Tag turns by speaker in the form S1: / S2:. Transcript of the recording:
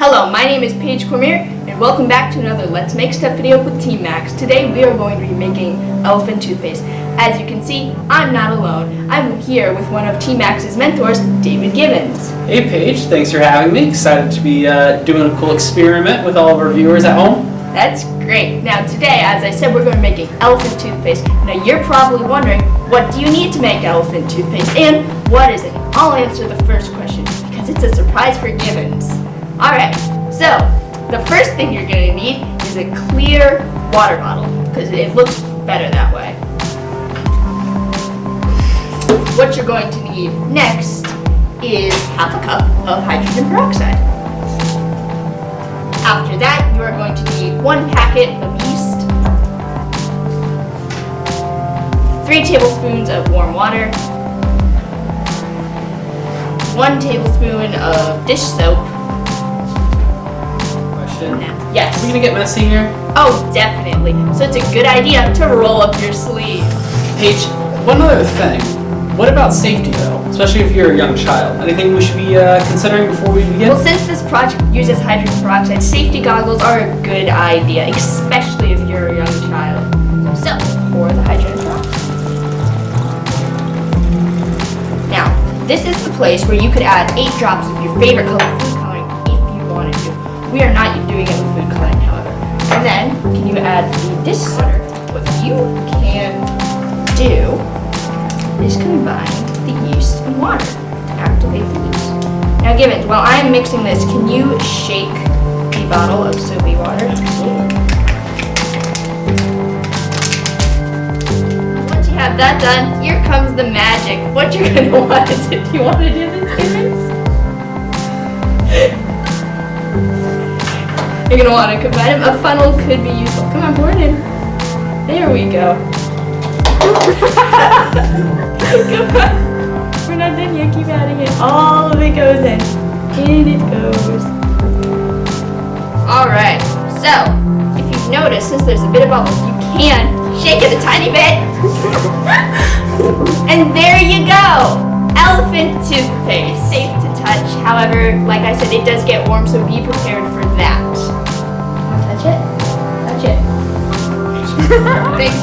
S1: Hello, my name is Paige and welcome back to another Let's Make Stuff video with Team Max. Today we are going to be making elephant toothpaste. As you can see, I'm not alone. I'm here with one of Team Max's mentors, David Gibbons.
S2: Hey Paige, thanks for having me. Excited to be doing a cool experiment with all of our viewers at home.
S1: That's great. Now today, as I said, we're going to be making elephant toothpaste. Now you're probably wondering, what do you need to make elephant toothpaste and what is it? I'll answer the first question because it's a surprise for Gibbons. Alright, so the first thing you're going to need is a clear water bottle because it looks better that way. What you're going to need next is half a cup of hydrogen peroxide. After that, you are going to need 1 packet of yeast, 3 tablespoons of warm water, 1 tablespoon of dish soap. Yes.
S2: Are we gonna get messy here?
S1: Oh, definitely. So it's a good idea to roll up your sleeve.
S2: Paige, one other thing. What about safety though? Especially if you're a young child. Anything we should be considering before we begin?
S1: Well, since this project uses hydrogen peroxide, safety goggles are a good idea, especially if you're a young child. So, pour the hydrogen peroxide. Now, this is the place where you could add 8 drops of your favorite color food coloring if you wanted to. We are not doing it with food coloring, however. And then, can you add the dish soap? What you can do is combine the yeast and water to activate the yeast. Now Gibbons, while I am mixing this, can you shake the bottle of soapy water? Once you have that done, here comes the magic. What you're going to want to do. Do you want to do this, Gibbons? You're going to want to combine them. A funnel could be useful. Come on, pour it in. There we go. Come on. We're not done yet. Keep adding it. All of it goes in. In it goes. Alright. So, if you've noticed, since there's a bit of bubbles, you can shake it a tiny bit. And there you go. Elephant toothpaste. Safe to touch. However, like I said, it does get warm, so be prepared for that. Touch it? Touch it. Thanks.